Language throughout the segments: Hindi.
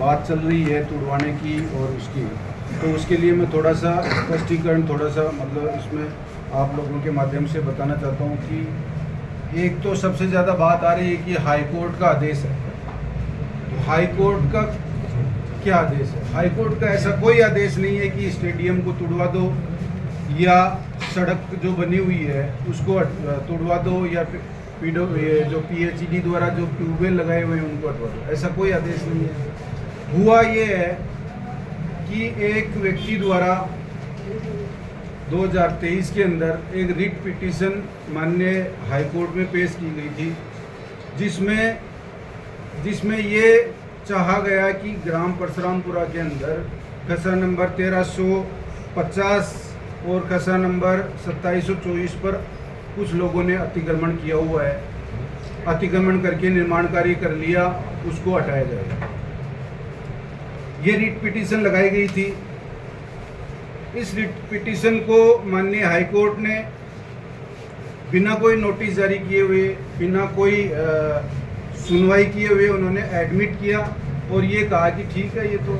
बात चल रही है तुड़वाने की और उसकी, तो उसके लिए मैं थोड़ा सा स्पष्टीकरण थोड़ा सा मतलब इसमें आप लोगों के माध्यम से बताना चाहता हूँ कि एक तो सबसे ज़्यादा बात आ रही है कि हाई कोर्ट का आदेश है। तो हाई कोर्ट का क्या आदेश है? हाई कोर्ट का ऐसा कोई आदेश नहीं है कि स्टेडियम को तुड़वा दो या सड़क जो बनी हुई है उसको तुड़वा दो या जो PHED द्वारा जो ट्यूबवेल लगाए हुए हैं उनको हटवा दो, ऐसा कोई आदेश नहीं है। हुआ ये है कि एक व्यक्ति द्वारा 2023 के अंदर एक रिट पिटीशन माननीय हाई कोर्ट में पेश की गई थी, जिसमें ये चाहा गया कि ग्राम परशुरामपुरा के अंदर खसरा नंबर 1350 और खसरा नंबर 2724 पर कुछ लोगों ने अतिक्रमण किया हुआ है, अतिक्रमण करके निर्माण कार्य कर लिया, उसको हटाया जाएगा। ये रिट पिटीशन लगाई गई थी। इस रिट पिटीशन को माननीय हाई कोर्ट ने बिना कोई नोटिस जारी किए हुए, बिना कोई सुनवाई किए हुए उन्होंने एडमिट किया और ये कहा कि ठीक है, ये तो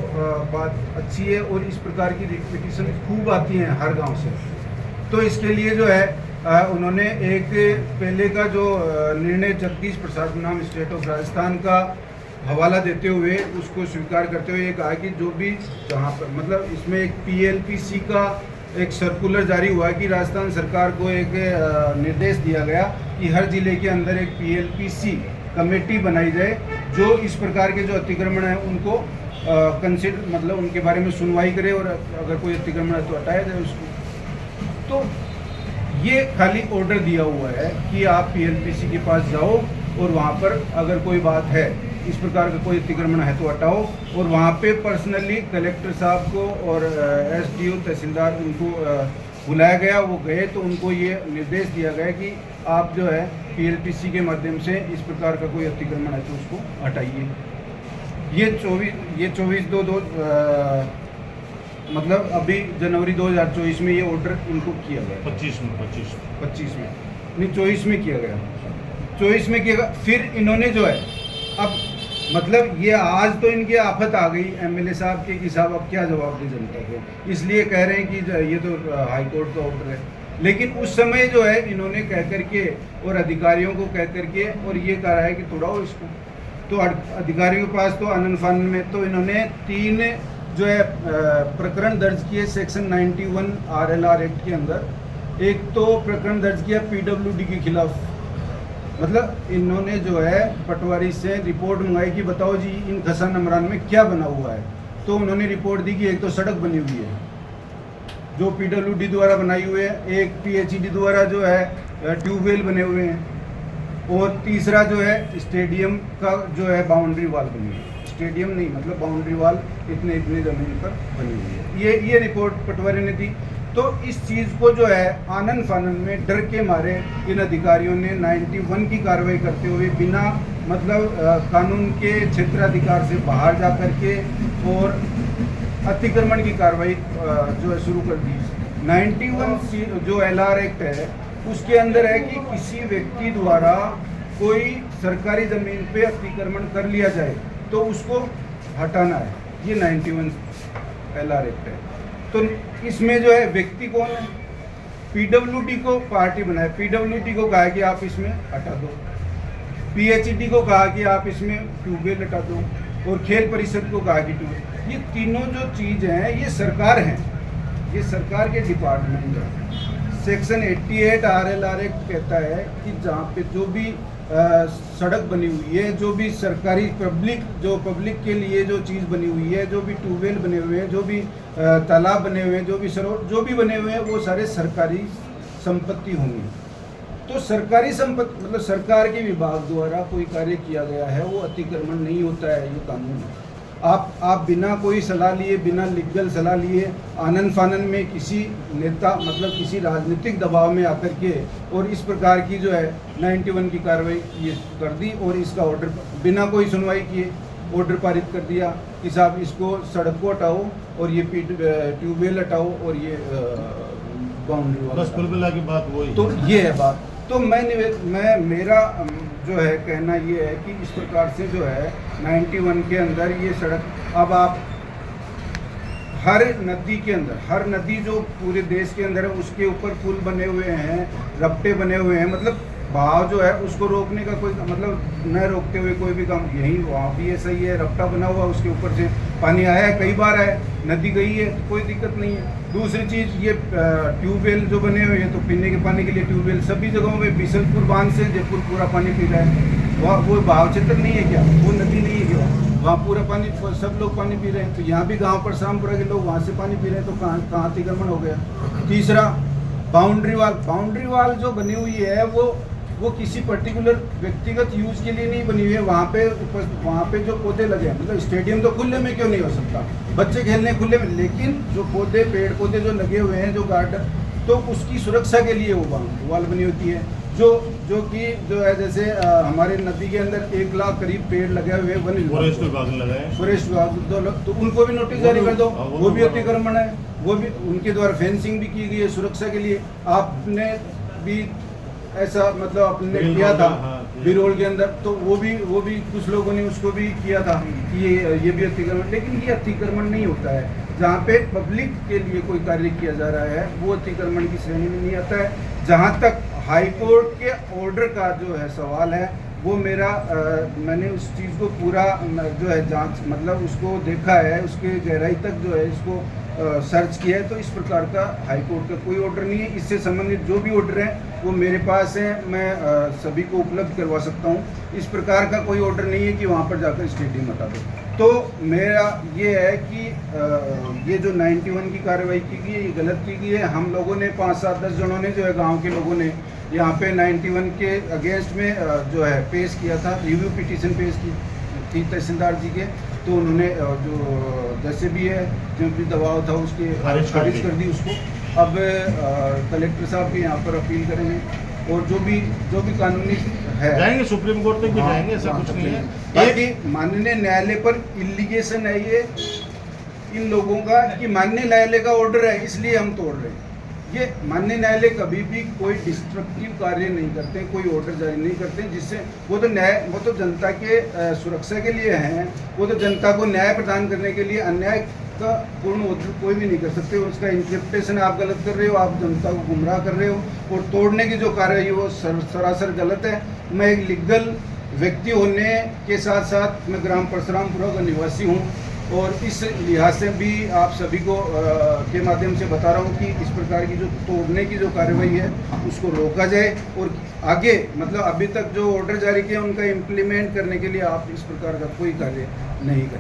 बात अच्छी है और इस प्रकार की रिट पिटीशन खूब आती हैं हर गांव से। तो इसके लिए जो है उन्होंने एक पहले का जो निर्णय जगदीश प्रसाद बनाम स्टेट ऑफ राजस्थान का हवाला देते हुए उसको स्वीकार करते हुए ये कहा कि जो भी जहाँ पर मतलब इसमें एक PLPC का एक सर्कुलर जारी हुआ कि राजस्थान सरकार को एक निर्देश दिया गया कि हर जिले के अंदर एक PLPC कमेटी बनाई जाए जो इस प्रकार के जो अतिक्रमण है उनको कंसिडर मतलब उनके बारे में सुनवाई करे और अगर कोई अतिक्रमण है तो हटाया जाए उसको। तो ये खाली ऑर्डर दिया हुआ है कि आप PLPC के पास जाओ और वहाँ पर अगर कोई बात है इस प्रकार का कोई अतिक्रमण है तो हटाओ, और वहाँ पे पर्सनली कलेक्टर साहब को और SDO तहसीलदार उनको बुलाया गया, वो गए तो उनको ये निर्देश दिया गया कि आप जो है PLPC के माध्यम से इस प्रकार का कोई अतिक्रमण है तो उसको हटाइए। ये 24/2 मतलब अभी जनवरी 2024 में ये ऑर्डर इनको किया गया। 25 में नहीं 24 में किया गया, 24 में किया गया। फिर इन्होंने जो है अब मतलब ये आज तो इनकी आफत आ गई MLA साहब के कि साहब अब क्या जवाब दे जनता को, इसलिए कह रहे हैं कि ये तो हाई कोर्ट का ऑर्डर है। लेकिन उस समय जो है इन्होंने कह करके और अधिकारियों को कह करके और ये कहा है कि तोड़ाओ इसको, तो अधिकारियों के पास तो आनंद फानन में तो इन्होंने 3 जो है प्रकरण दर्ज किए सेक्शन 91 RLR एक्ट के अंदर। एक तो प्रकरण दर्ज किया PWD के खिलाफ, मतलब इन्होंने जो है पटवारी से रिपोर्ट मंगाई कि बताओ जी इन खसरा नंबरान में क्या बना हुआ है। तो उन्होंने रिपोर्ट दी कि एक तो सड़क बनी हुई है जो PWD द्वारा बनाई हुई है, एक PHED द्वारा जो है ट्यूबवेल बने हुए हैं, और तीसरा जो है स्टेडियम का जो है बाउंड्री वाल बनी हुई है। स्टेडियम नहीं मतलब बाउंड्री वाल इतने ज़मीन पर बनी हुई है। ये रिपोर्ट पटवारी ने दी। तो इस चीज़ को जो है आनन फानन में डर के मारे इन अधिकारियों ने 91 की कार्रवाई करते हुए बिना मतलब कानून के क्षेत्राधिकार से बाहर जा कर के और अतिक्रमण की कार्रवाई जो है शुरू कर दी। 91 जो LR एक्ट है उसके अंदर है कि किसी व्यक्ति द्वारा कोई सरकारी ज़मीन पे अतिक्रमण कर लिया जाए तो उसको हटाना है, ये 91 LR एक्ट है। तो इसमें जो है व्यक्ति कौन है? PWD को पार्टी बनाए, PWD को कहा कि आप इसमें हटा दो, PHED को कहा कि आप इसमें ट्यूबवेल हटा दो, और खेल परिषद को कहा कि ट्यूबवेल। ये तीनों जो चीज़ हैं ये सरकार हैं, ये सरकार के डिपार्टमेंट हैं। सेक्शन 88 RLR एक्ट कहता है कि जहाँ पे जो भी सड़क बनी हुई है, जो भी सरकारी पब्लिक के लिए जो चीज़ बनी हुई है, जो भी ट्यूबवेल बने हुए हैं, जो भी तालाब बने हुए हैं, जो भी सरोवर जो भी बने हुए हैं, वो सारे सरकारी संपत्ति होंगी। तो सरकारी संपत्ति मतलब सरकार के विभाग द्वारा कोई कार्य किया गया है वो अतिक्रमण नहीं होता है, ये कानून है। आप बिना कोई सलाह लिए, बिना लीगल सलाह लिए आनन फानन में किसी नेता मतलब किसी राजनीतिक दबाव में आकर के और इस प्रकार की जो है 91 की कार्रवाई ये कर दी और इसका ऑर्डर बिना कोई सुनवाई किए ऑर्डर पारित कर दिया कि साहब इसको सड़क को हटाओ और ये ट्यूबवेल हटाओ और ये बाउंड्री वाला। बस कुल मिला के बात वही। तो ये है बात। तो मैं मेरा जो है कहना ये है कि इस प्रकार से जो है 91 के अंदर ये सड़क, अब आप हर नदी के अंदर, हर नदी जो पूरे देश के अंदर है उसके ऊपर पुल बने हुए हैं, रपटे बने हुए हैं, मतलब बहाव जो है उसको रोकने का कोई मतलब न रोकते हुए कोई भी काम, यही वहाँ भी ऐसा ही है, रपटा बना हुआ उसके ऊपर से पानी आया है, कई बार आया, नदी गई है, कोई दिक्कत नहीं है। दूसरी चीज़ ये ट्यूबवेल जो बने हुए हैं, तो पीने के पानी के लिए ट्यूबवेल सभी जगहों में, बिशनपुर बांध से जयपुर पूरा पानी पी रहा है, वहाँ वो बहाव क्षेत्र नहीं है क्या, वो नदी नहीं है क्या, वहाँ पूरा पानी, सब लोग पानी पी रहे हैं। तो यहाँ भी गांव परशुरामपुरा के लोग वहाँ से पानी पी रहे हैं, तो कहाँ अतिक्रमण हो गया। तीसरा बाउंड्री वाल जो बनी हुई है वो किसी पर्टिकुलर व्यक्तिगत यूज के लिए नहीं बनी हुई है। वहाँ पे जो पौधे लगे हैं, मतलब स्टेडियम तो खुले में क्यों नहीं हो सकता, बच्चे खेलने खुले में, लेकिन जो पौधे, पेड़ पौधे जो लगे हुए हैं, जो गार्डन, तो उसकी सुरक्षा के लिए वो बाउंड्री वाल बनी होती है। जो है जैसे हमारे नदी के अंदर 1 लाख करीब पेड़ लगे हुए हैं, फॉरेस्ट विभाग तो उनको भी नोटिस जारी कर दो, वो भी अतिक्रमण है, वो भी उनके द्वारा फेंसिंग भी की गई है सुरक्षा के लिए। आपने भी ऐसा मतलब आपने किया था बिरोल के अंदर, तो वो भी कुछ लोगों ने उसको भी किया था कि ये भी अतिक्रमण, लेकिन ये अतिक्रमण नहीं होता है। जहाँ पे पब्लिक के लिए कोई कार्य किया जा रहा है वो अतिक्रमण की श्रेणी में नहीं आता है। जहाँ तक हाई कोर्ट के ऑर्डर का जो है सवाल है, वो मेरा मैंने उस चीज़ को पूरा जो है जांच, मतलब उसको देखा है, उसके गहराई तक जो है इसको सर्च किया है, तो इस प्रकार का हाई कोर्ट का कोई ऑर्डर नहीं है। इससे संबंधित जो भी ऑर्डर हैं वो मेरे पास हैं, मैं सभी को उपलब्ध करवा सकता हूँ। इस प्रकार का कोई ऑर्डर नहीं है कि वहाँ पर जाकर स्टेडियम हटा दो। तो मेरा ये है कि ये जो 91 की कार्रवाई की गई है, ये गलत की गई है। हम लोगों ने 5, 7, 10 जनों ने जो है, गाँव के लोगों ने यहाँ पे 91 के अगेंस्ट में जो है पेश किया था, रिव्यू पिटीशन पेश की थी तहसीलदार जी के, तो उन्होंने जो जैसे भी है, जो भी दबाव था उसके खारिज कर दी उसको। अब कलेक्टर साहब के यहाँ पर अपील करेंगे, और जो भी कानूनी है जाएंगे सुप्रीम कोर्ट तक भी जाएंगे, ऐसा कुछ नहीं है। बाकी माननीय न्यायालय पर इलीगेशन है ये इन लोगों का कि माननीय न्यायालय का ऑर्डर है इसलिए हम तोड़ रहे हैं। ये माननीय न्यायालय कभी भी कोई डिस्ट्रक्टिव कार्य नहीं करते, कोई ऑर्डर जारी नहीं करते, जिससे वो तो जनता के सुरक्षा के लिए हैं, वो तो जनता को न्याय प्रदान करने के लिए। अन्याय का पूर्ण ऑर्डर कोई भी नहीं कर सकते, उसका इंटरप्रिटेशन आप गलत कर रहे हो, आप जनता को गुमराह कर रहे हो, और तोड़ने की जो कार्य है वो सरासर गलत है। मैं एक लीगल व्यक्ति होने के साथ साथ मैं ग्राम परशुरामपुरा का निवासी हूँ, और इस लिहाज से भी आप सभी को के माध्यम से बता रहा हूँ कि इस प्रकार की जो तोड़ने की जो कार्रवाई है उसको रोका जाए, और आगे मतलब अभी तक जो ऑर्डर जारी किए उनका इम्प्लीमेंट करने के लिए आप इस प्रकार का कोई कार्य नहीं करें।